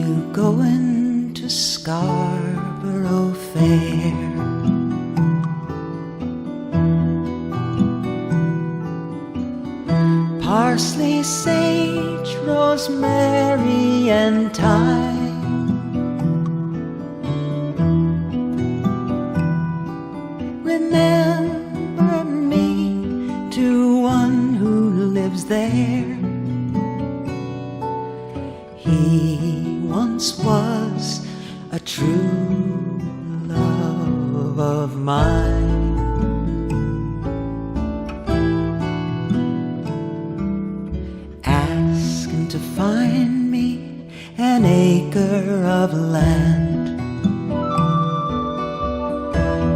you going to Scarborough Fair? Parsley, sage, rosemary, and thyme. Remember me to one who lives there. He once was a true love of mine. Ask him to find me an acre of land.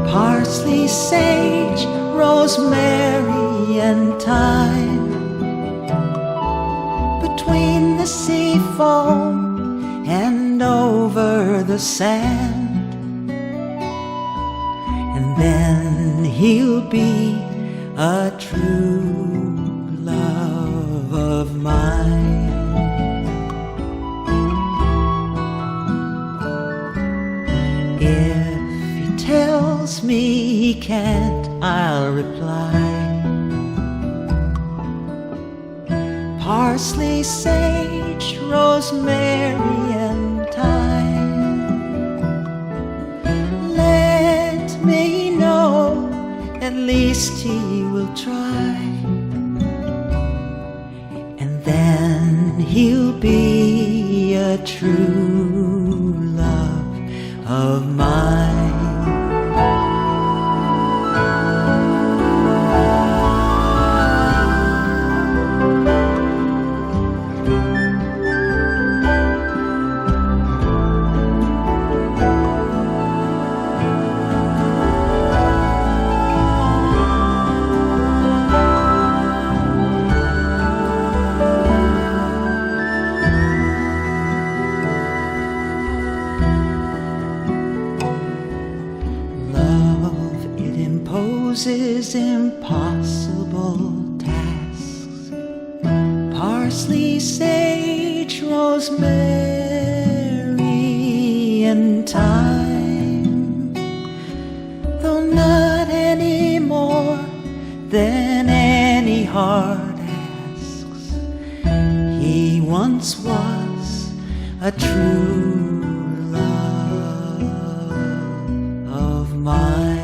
Parsley, sage, rosemary, and thyme. Between the sea foam and over the sand. And then he'll be a true love of mine. If he tells me he can't, I'll reply. Parsley, sage, rosemary, and thyme. Let me know, at least he will try. And then he'll be a true love of mine. Is impossible tasks. Parsley, sage, rosemary, and thyme. Though not any more than any heart asks. He once was a true love of mine.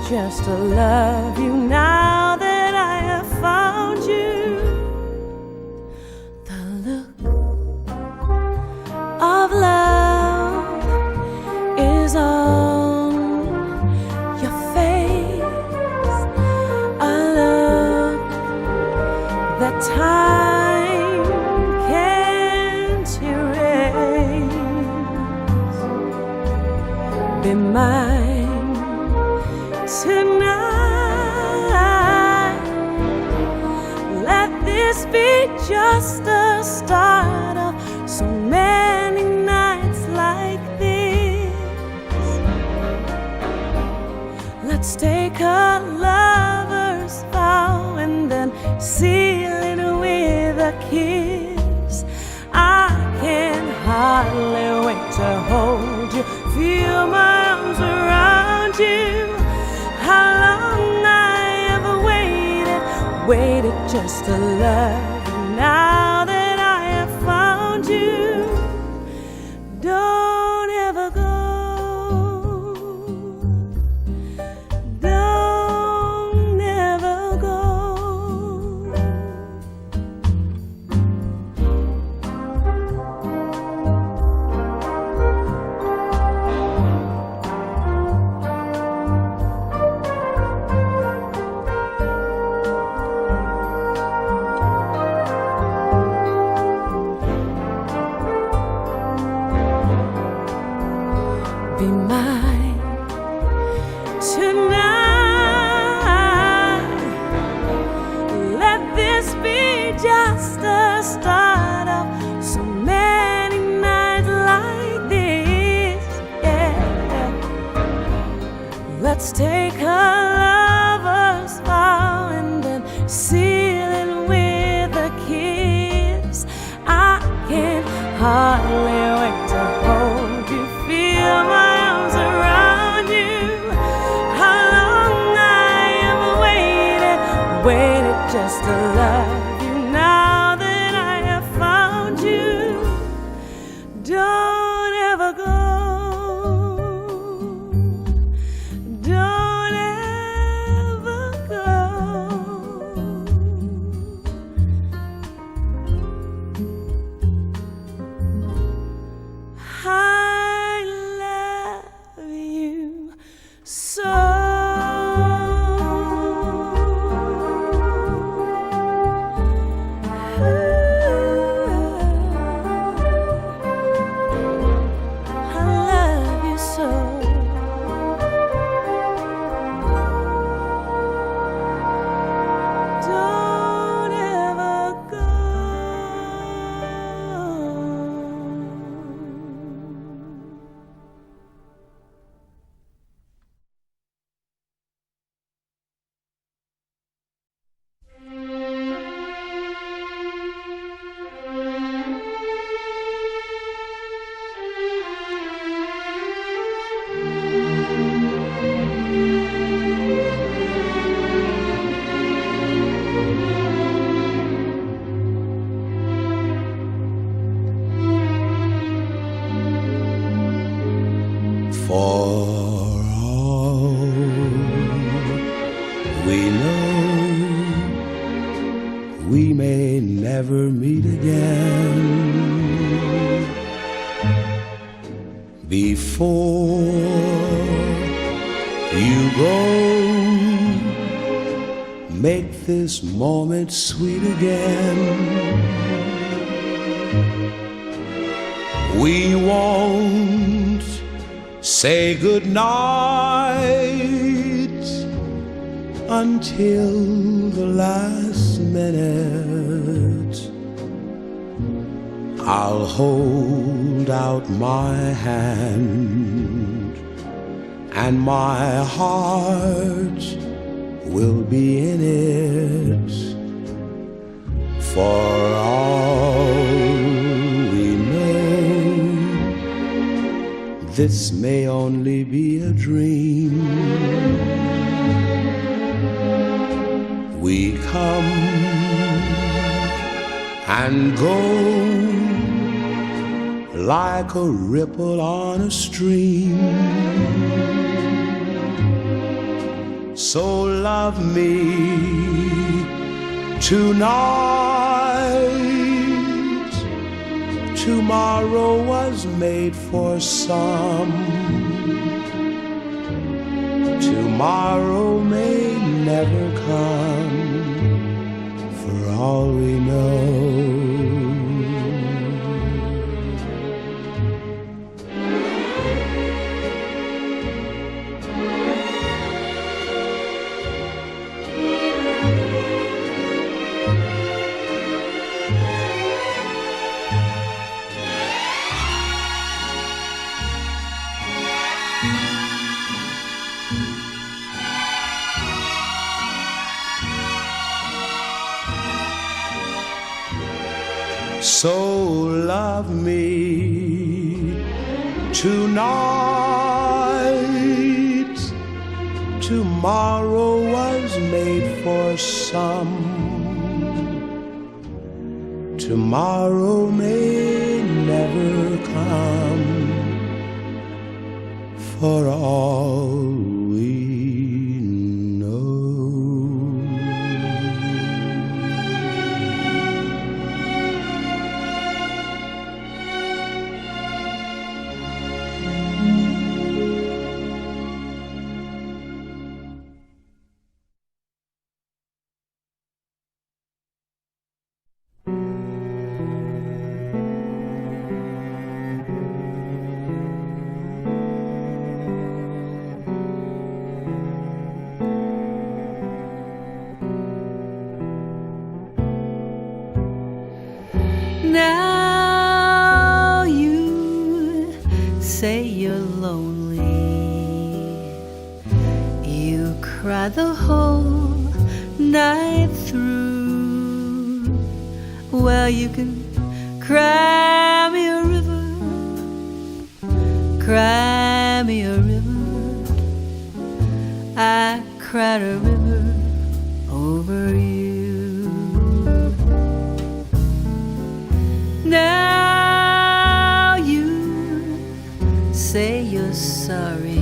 Just to love you now that I have found you. The look of love is on your face. time can't erase. Be mine tonight. Let this be just the start of so many nights like this. Let's take a lover's vow and then seal it with a kiss. I can hardly wait to hold you, feel my arms around you. How long I have waited just to love you. Now that I have found you, don't ever go. Don't ever go. Be mine tonight. Let this be just the start of so many nights like this. Yeah. Let's take a lover's vow and then seal it with a kiss. I can hardly wait to hold you, feel my arms around you. How long I have waited just to love you. Now that I have found you, don't ever go. Don't ever go. I love you so. I love you so. Don't ever go. For all we know, we may never meet again. Before you go, make this moment sweet again. We won't say goodnight until the last minute. I'll hold out my hand and my heart will be in it. For all we know, this may only be a dream. We come and go like a ripple on a stream. So love me tonight. Tomorrow was made for some. Tomorrow may never come. For all we So love me tonight. Tomorrow was made for some. Tomorrow may never come. For all we know. Now you say you're lonely. You cry the whole night through. Well, you can cry me a river, cry me a river. I cried a river over you. Now you say you're sorry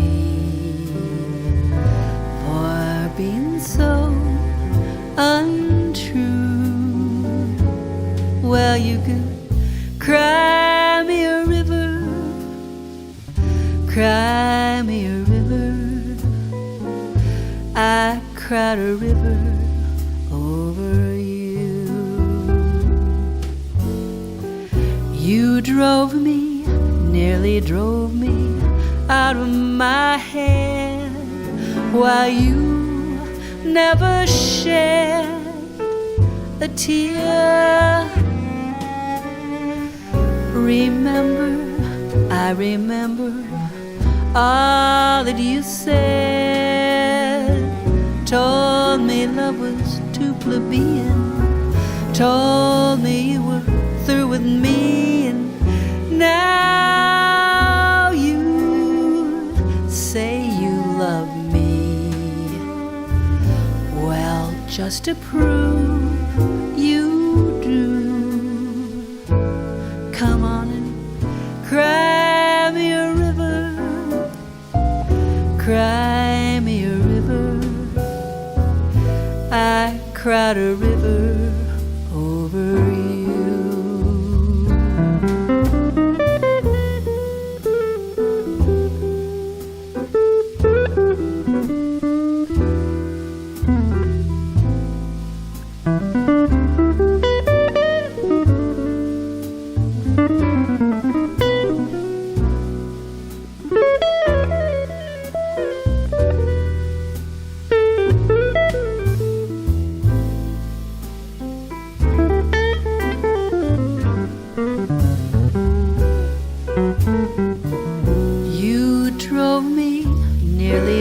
for being so untrue. Well, you can cry me a river, cry me a river. I cried a river over you. You drove me, nearly drove me out of my head, while you never shed a tear. Remember, I remember all that you said. Told me love was too plebeian, told me you were through with me. Now you say you love me. Well, just to prove you do, come on and cry me a river, cry me a river. I cried a river over you.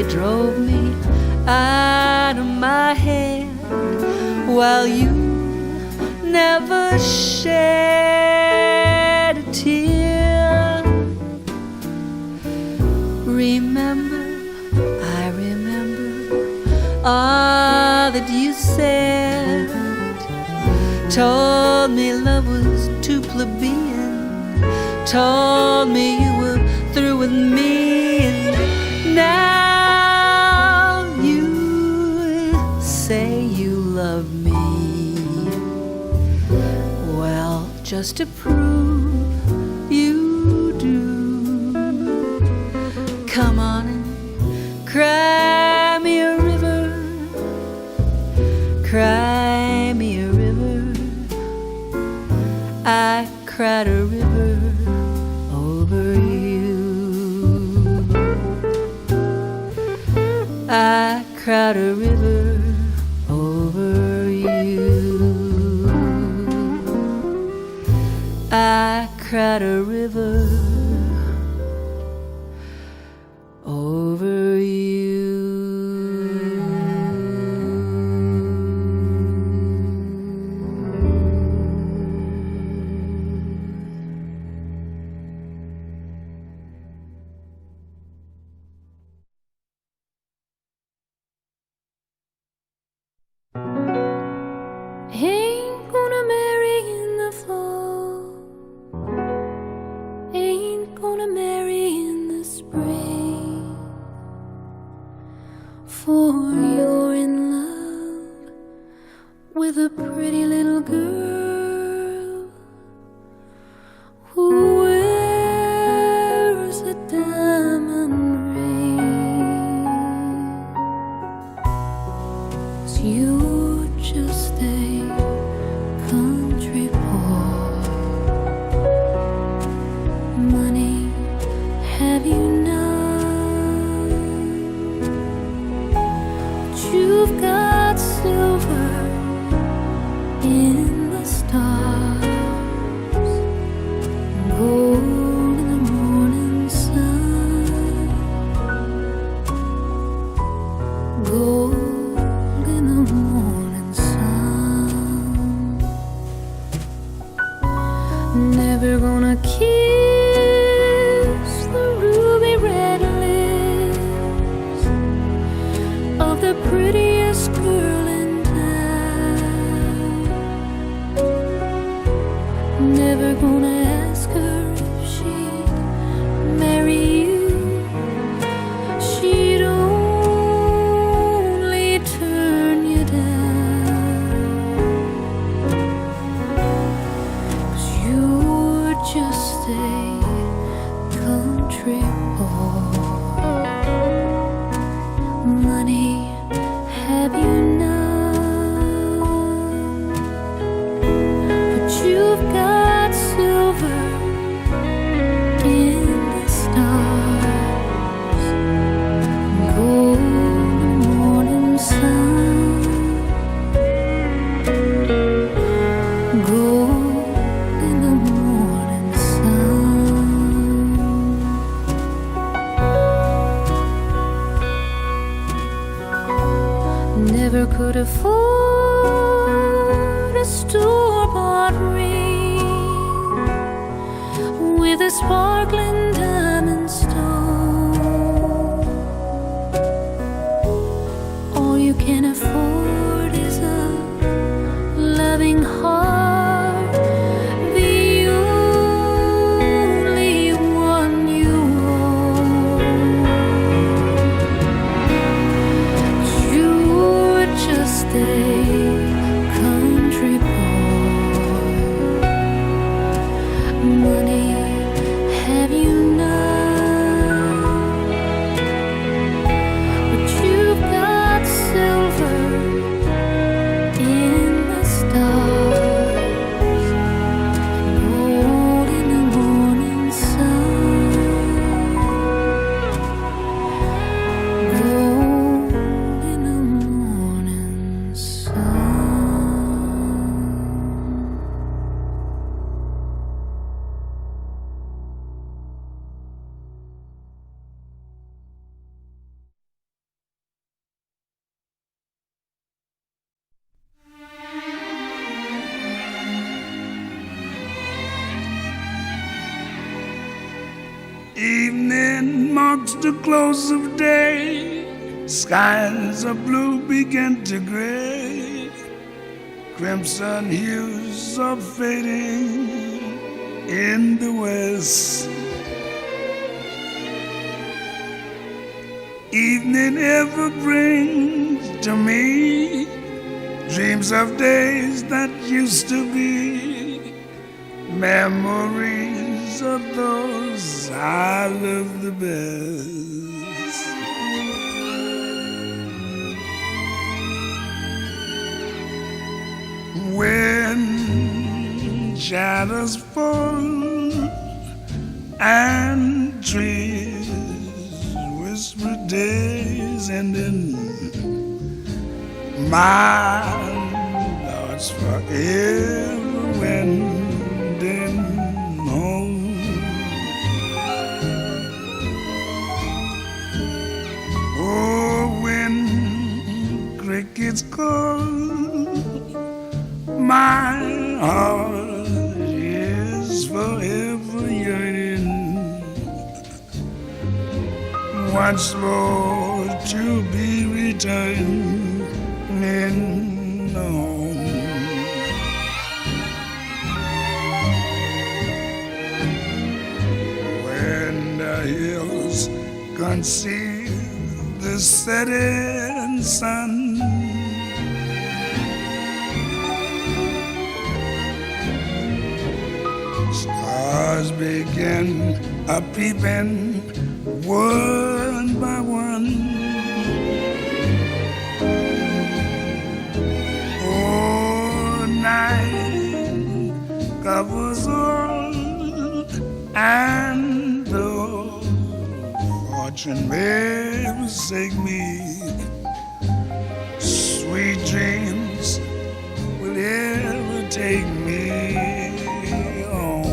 Drove me out of my head, while you never shed a tear. Remember, I remember all that you said. Told me love was too plebeian, told me you were through with me. And now say you love me. Well, just to prove you do, come on and cry me a river, cry me a river. I cried a river over you. I cried a river over you. I cried a river over you. you're in love with a pretty little girl who wears a diamond ring. 'Cause you're just a country boy. Money, have you none? But you've got silver in the stars, gold in the morning sun, gold in the morning sun. Never gonna kiss the ruby red lips of the prettiest girl in town. Never gonna ask her if she'd marry you. She'd only turn you down. 'Cause you're just a country boy. Money, have you none? But you've got silver in the stars, gold in the morning sun, gold in the morning sun. Never could afford a store-bought ring with a sparkling diamond stone. All you can afford is a loving heart, the only one you own. You're just a country boy. Money, have you none? But you've got silver in the stars, gold in the morning sun, gold in the morning sun. Evening marks the close of day. Skies of blue begin to gray. Crimson hues are fading in the west. Evening ever brings to me dreams of days that used to be, memories of those I love the best. When shadows fall and trees whisper days ending, my thoughts forever wending home. Oh, when crickets call, my heart is forever yearning once more to be returning home. When the hills conceal the setting setting sun. Stars begin a-peeping one by one. Oh, night covers all, and though fortune may forsake me, sweet dreams will ever take me home.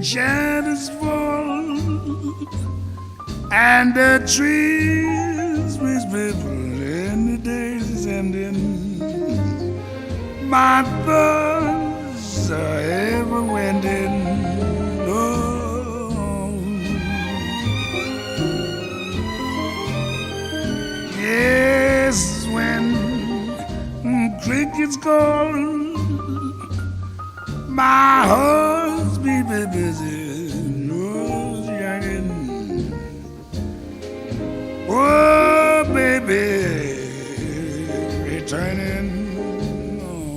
Shadows fall and the trees whisper in the days ending. My thoughts are ever wending. Oh, yes, when crickets call, my heart's be busy, nose youngin'. Oh, baby, returning home.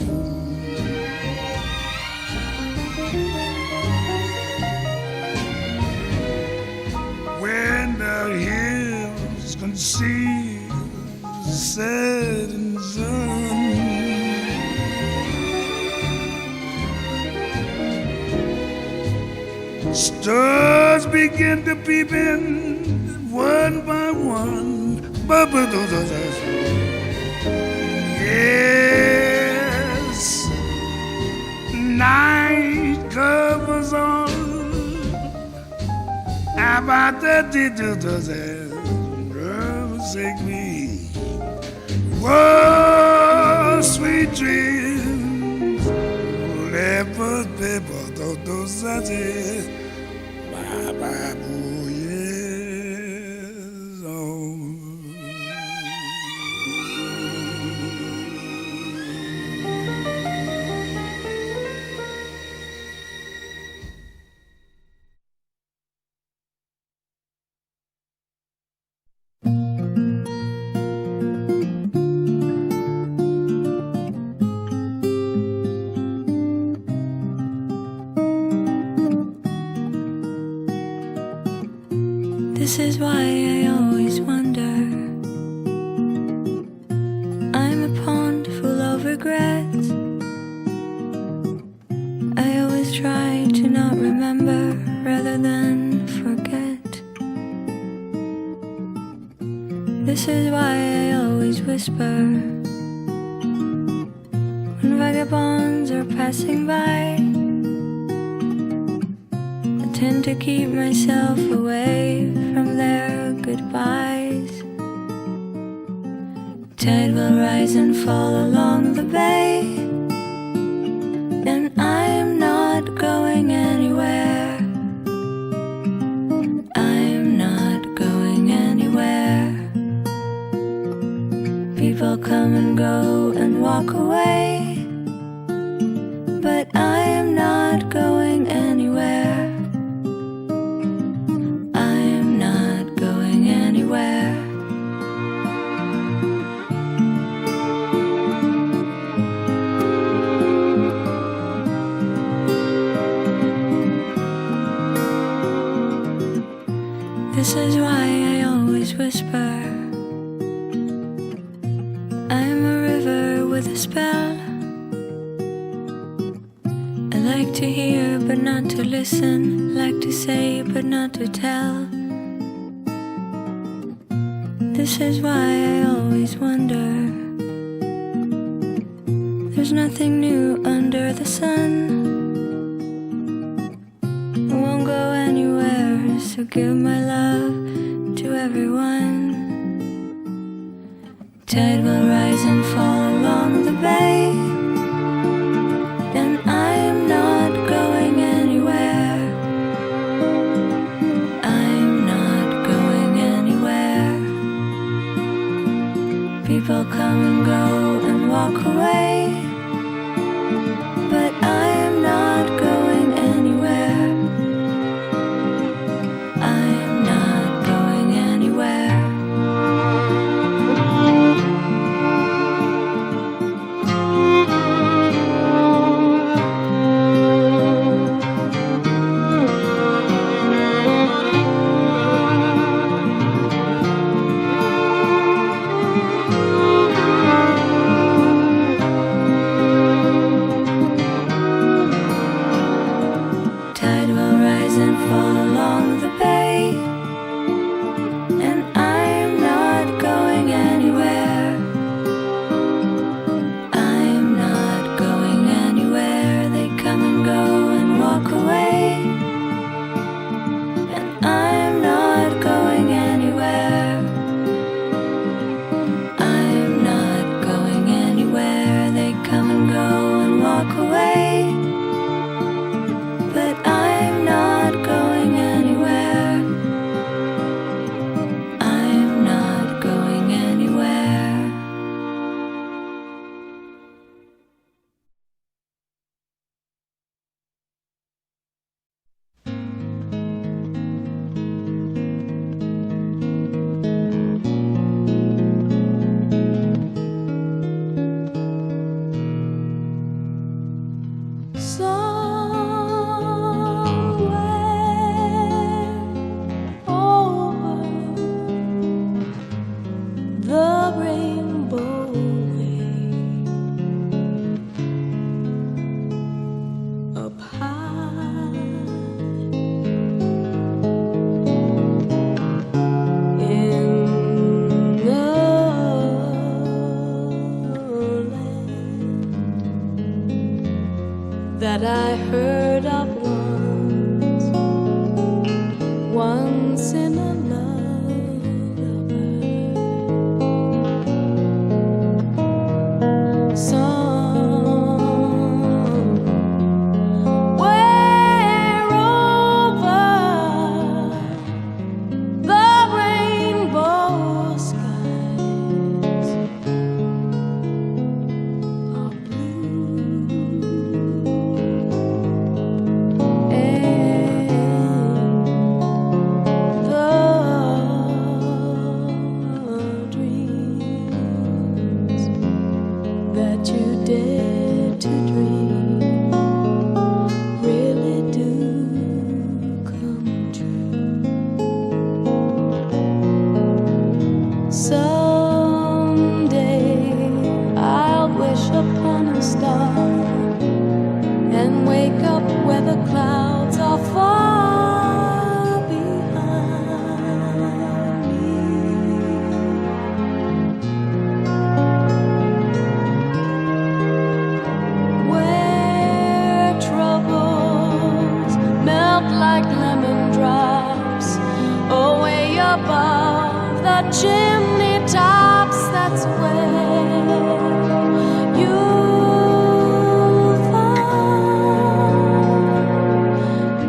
When the hills conceal the setting sun, stars begin to peep in one by one. Yes, night covers all. About the details forsake me. Whoa, sweet dreams, never paper, those that's it. Bye, boo, yes, oh. This is why I always wonder. I'm a pond full of regrets. I always try to not remember rather than forget. This is why I always whisper when vagabonds are passing by. I tend to keep myself away from their goodbyes. Tide will rise and fall along the bay. but I am not going anywhere. I am not going anywhere. This is why I always whisper. I'm a river with a spell. I like to hear but not to listen, like to say but not to tell. This is why I always wonder. There's nothing new under the sun. I won't go anywhere, so give my love to everyone. Tide will rise and fall along the bay, and I am not going anywhere. I'm not going anywhere. People come and go and walk away, but I am not going anywhere. I am not going anywhere. Tide will rise and fall along the bay, and I am not going anywhere. I am not going anywhere. They come and go and walk away, and I am not going anywhere. I am not going anywhere. They come and go and walk away, but I'm not going anywhere. I'm not going anywhere. Somewhere over the rainbow way, up high in the land that I heard of once in a lullaby. Somewhere over the rainbow skies are blue, and the dreams that you dare to dream really do come true. Someday I'll wish upon a star and wake up where the clouds are far behind me, where troubles melt like lemon drops away above the chimney tops. That's where you'll find me.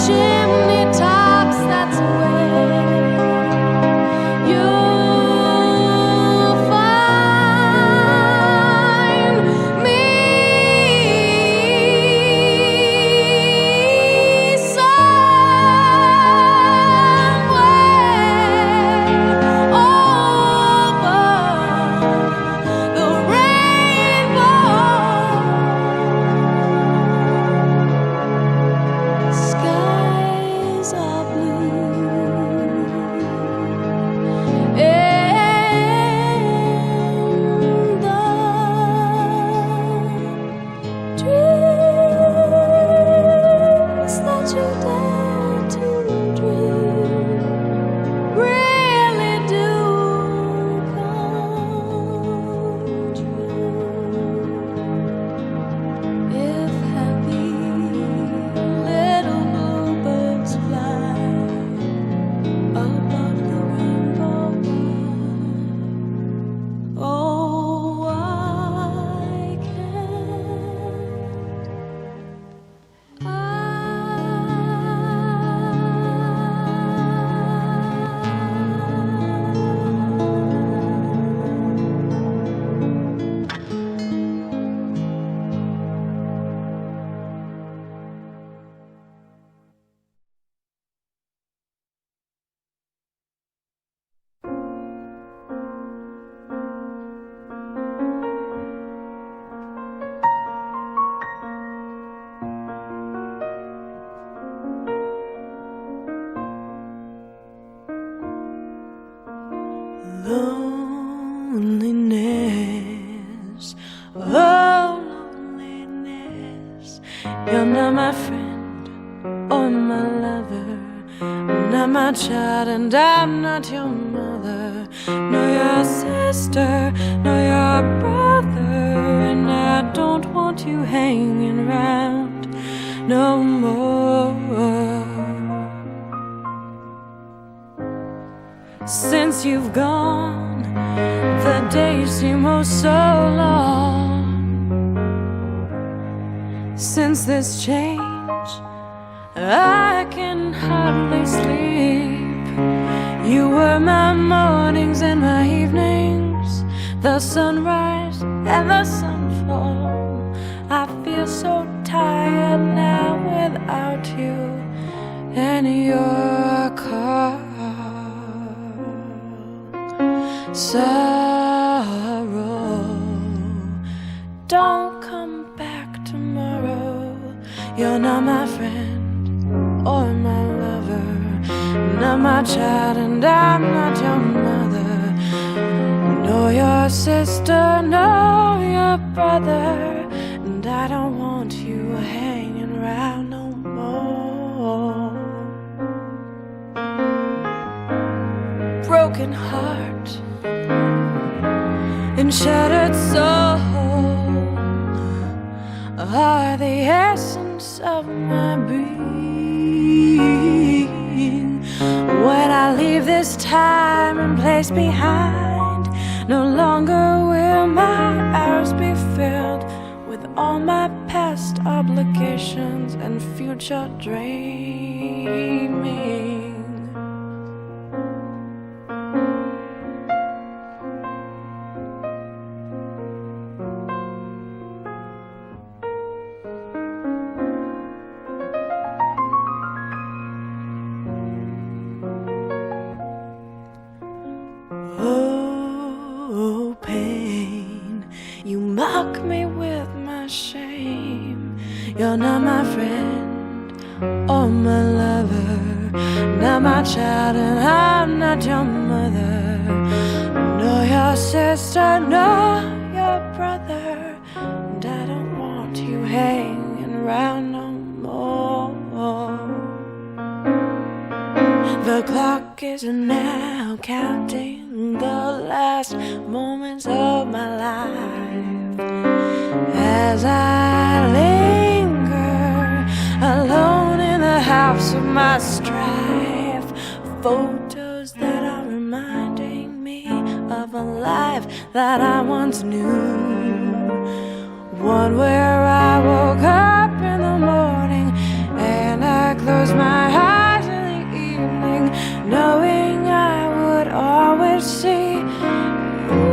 chimney tops, that's where you'll find me somewhere over the rainbow. Skies are blue, and the dreams that you dare to dream really do come true. If happy little bluebirds fly above the rainbow, oh, why can't loneliness, oh loneliness, you're not my friend or my lover, not my child, and I'm not your mother, nor your sister, nor your brother, and I don't want you hanging around no more. Since you've gone, the days seem oh so long. Since this change, I can hardly sleep. You were my mornings and my evenings, the sunrise and the sunfall. I feel so tired now without you and your car. Sorrow, don't come back tomorrow. You're not my friend or my lover, not my child, and I'm not your mother, nor your sister, nor your brother, and I don't want you hanging around no more. Broken heart and shattered soul are the essence of my being. When I leave this time and place behind, no longer will my hours be filled with all my past obligations and future dreaming. Mock me with my shame. You're not my friend or my lover, not my child, and I'm not your mother, nor your sister, nor your brother, and I don't want you hanging around no more. The clock is now counting the last moments of my life. As I linger alone in the house of my strife, photos that are reminding me of a life that I once knew. One where I woke up in the morning and I close my eyes in the evening, knowing I would always see you.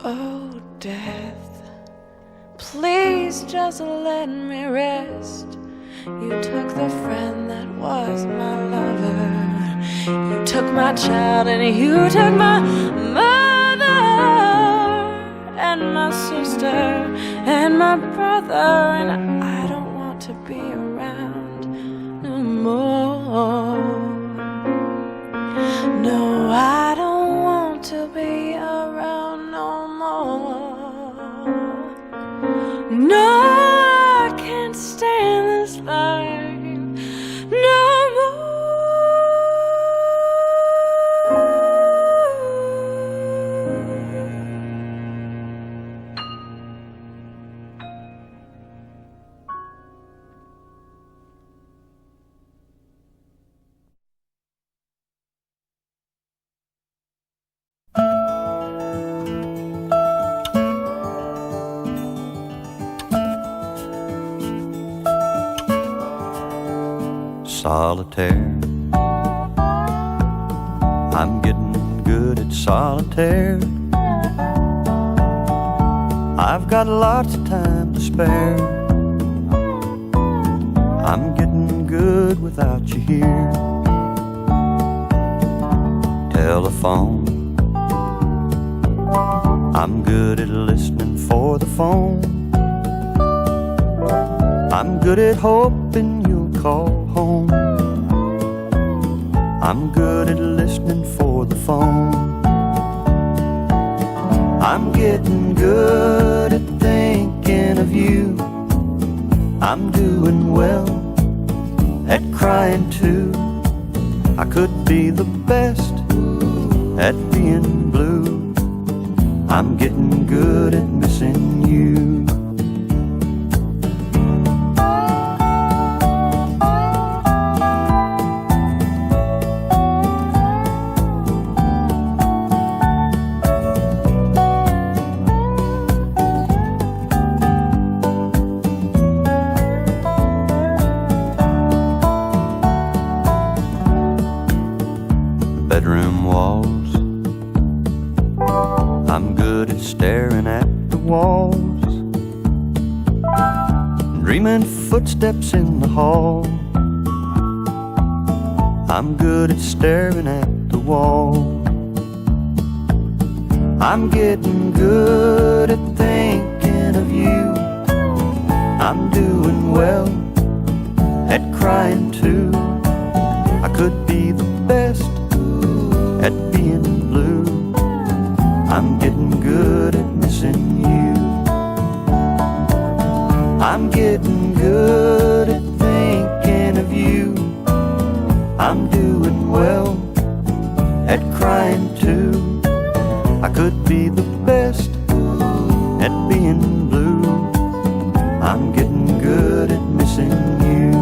Oh, death, please just let me rest. You took the friend that was my lover. You took my child and you took my mother and my sister and my brother, and I don't want to be around no more. No, I don't want to be around no more. No, I can't stand this life no more. Solitaire, I'm getting good at solitaire. I've got lots of time to spare. I'm getting good without you here. Telephone, I'm good at listening for the phone. I'm good at hoping you'll call home. I'm good at listening for the phone. I'm getting good at thinking of you. I'm doing well at crying too. I could be the best at being blue. I'm getting good at missing you. Bedroom walls, I'm good at staring at the walls, dreaming footsteps in the hall. I'm good at staring at the wall. I'm getting good at thinking of you. I'm doing well at crying too. I could be the best at being blue. I'm getting good at missing you. I'm getting good at thinking of you. I'm doing well at crying too. I could be the best at being blue. I'm getting good at missing you.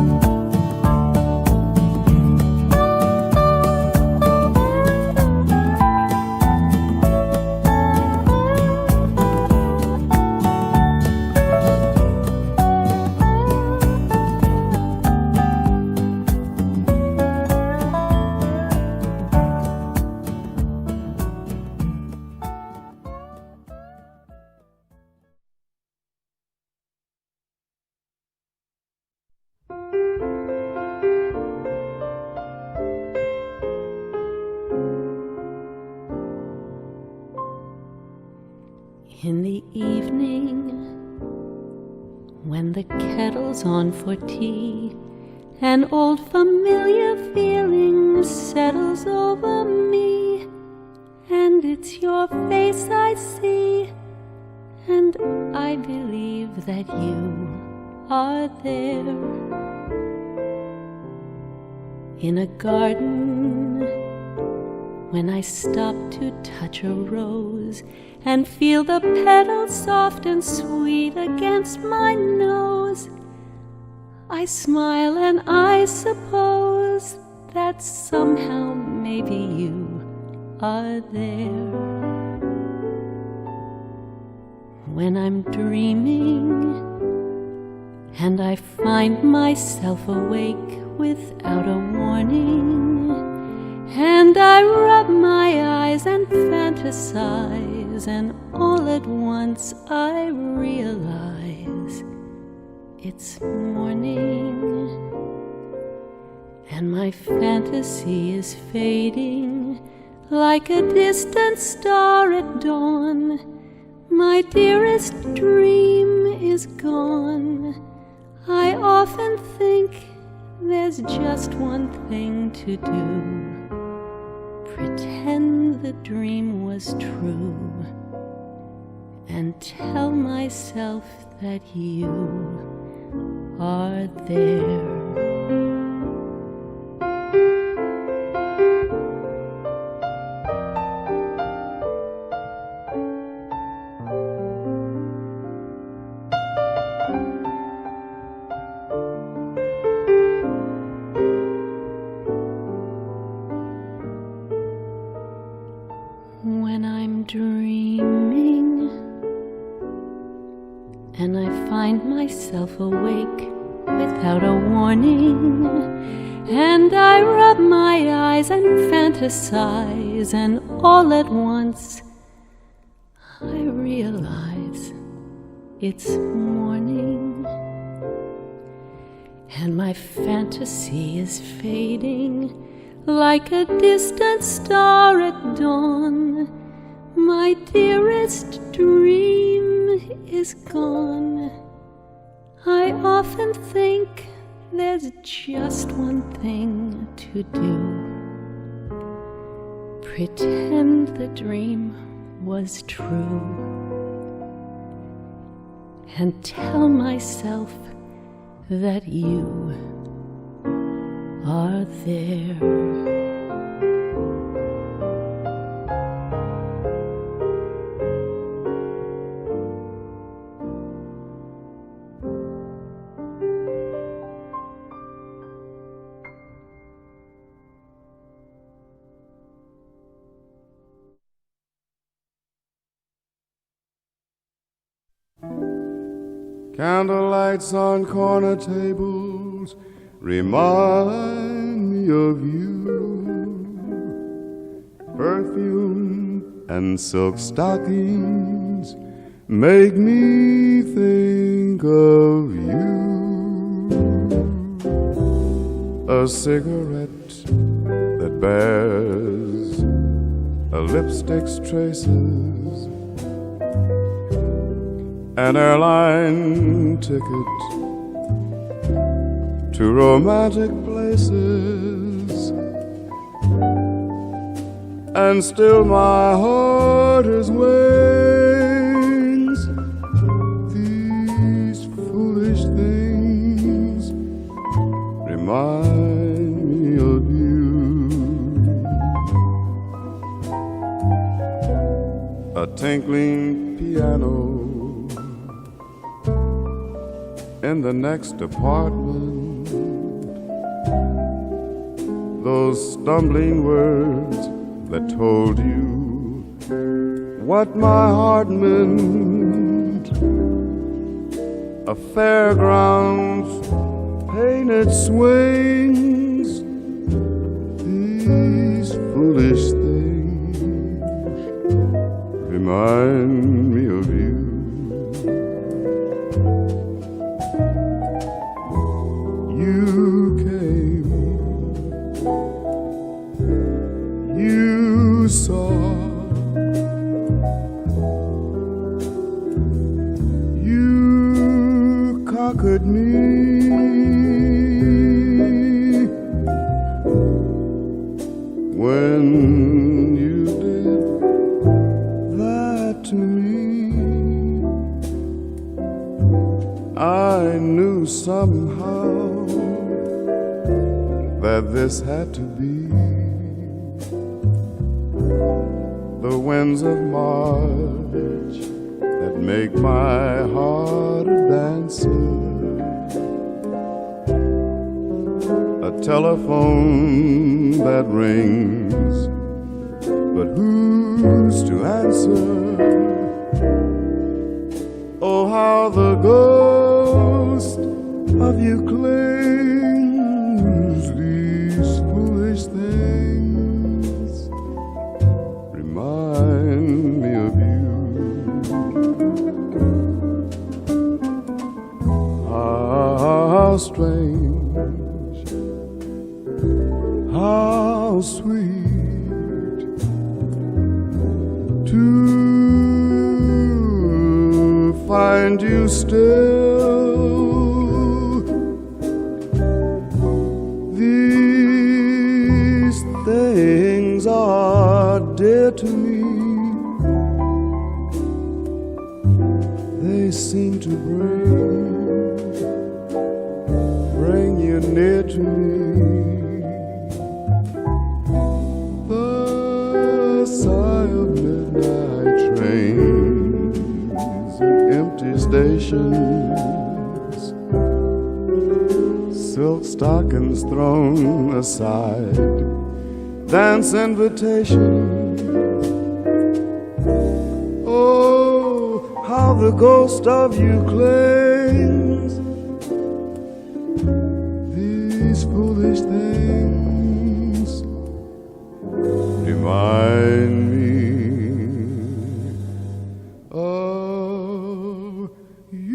In the evening, when the kettle's on for tea, an old familiar feeling settles over me, and it's your face I see, and I believe that you are there. In a garden, when I stop to touch a rose and feel the petals soft and sweet against my nose, I smile and I suppose that somehow maybe you are there. When I'm dreaming and I find myself awake without a warning, and I rub my eyes and fantasize, and all at once I realize it's morning, and my fantasy is fading like a distant star at dawn. My dearest dream is gone. I often think there's just one thing to do: pretend the dream was true, and tell myself that you are there. When I'm dreaming and I find myself awake without a warning, and I rub my eyes and fantasize, and all at once I realize it's morning, and my fantasy is fading like a distant star at dawn. My dearest dream is gone. I often think there's just one thing to do: pretend the dream was true, and tell myself that you are there. Candlelights on corner tables remind me of you. Perfume and silk stockings make me think of you. A cigarette that bears a lipstick's traces, an airline ticket to romantic places, and still my heart is wings. These foolish things remind me of you. A tinkling piano in the next apartment, those stumbling words that told you what my heart meant. A fairground's painted swings. These foolish things remind me of you. You came, you saw, you conquered me. When you did that to me, I knew somehow that this had to be. The winds of March that make my heart a dancer, a telephone that rings, but who's to answer? Oh, how the ghost how strange, how sweet to find you still. These things are dear to me. They seem to bring you near to me. The sigh of midnight trains and empty stations, silk stockings thrown aside, dance invitations. Oh, how the ghost of you clings. These foolish things remind me of you.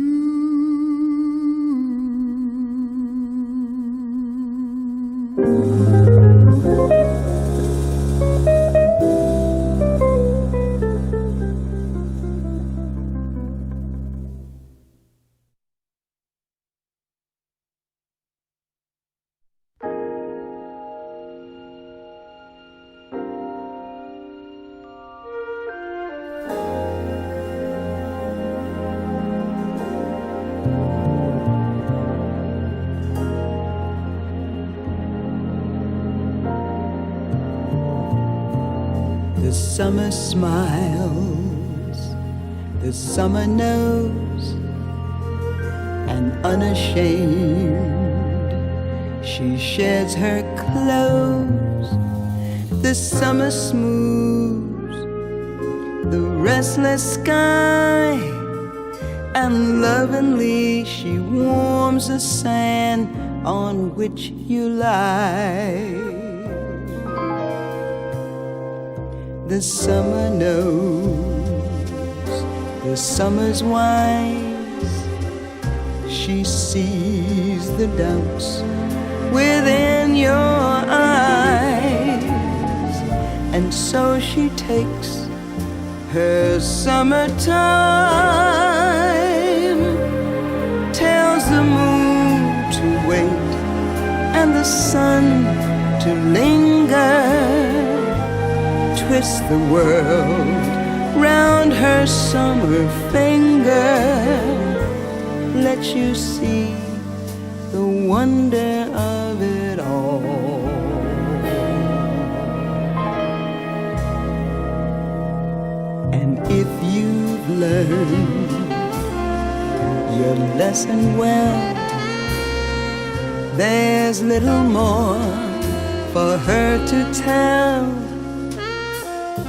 The summer smiles, the summer knows, and unashamed she sheds her clothes. The summer smooths the restless sky, and lovingly she warms the sand on which you lie. The summer knows, the summer's wise. She sees the doubts within your eyes, and so she takes her summertime, tells the moon to wait and the sun to linger, twist the world round her summer finger, let you see the wonder of it all. And if you've learned your lesson well, there's little more for her to tell.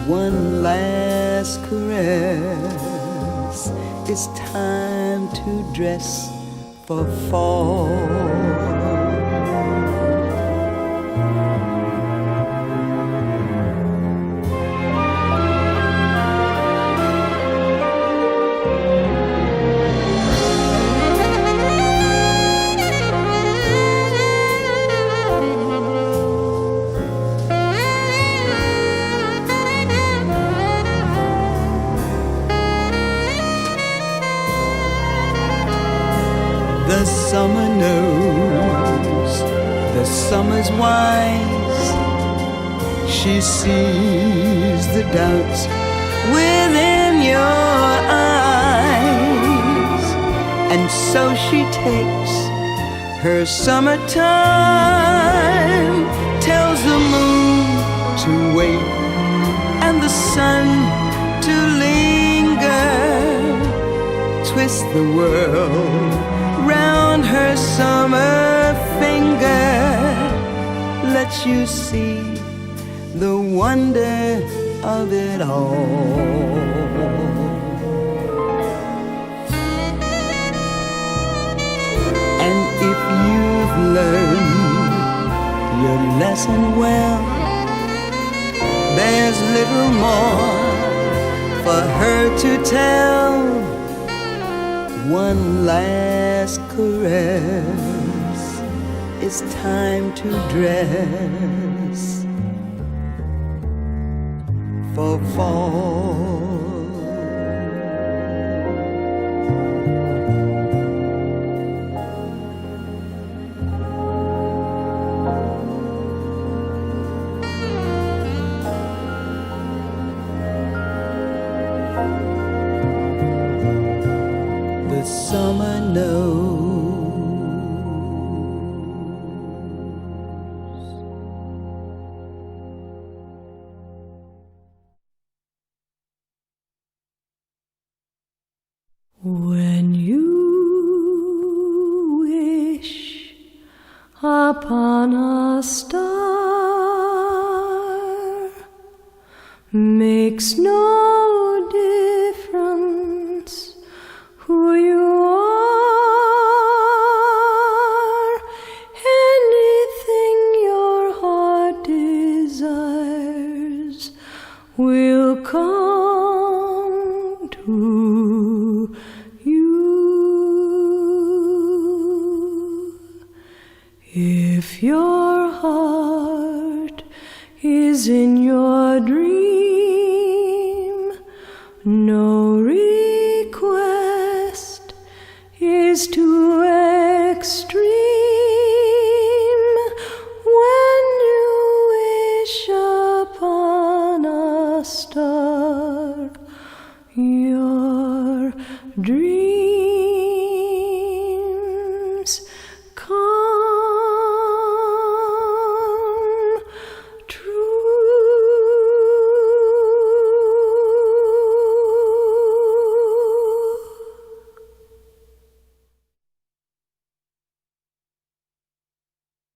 One last caress, it's time to dress for fall. The summer knows, the summer's wise. She sees the doubts within your eyes, and so she takes her summertime, tells the moon to wait and the sun to linger, twist the world round her summer finger, let you see the wonder of it all. And if you've learned your lesson well, there's little more for her to tell. One last caress, it's time to dress for fall. The summer knows. When you wish upon a star, makes no difference who you are. Anything your heart desires will come to you. If your heart is in your dream, no request is too extreme. When you wish upon a star, your dream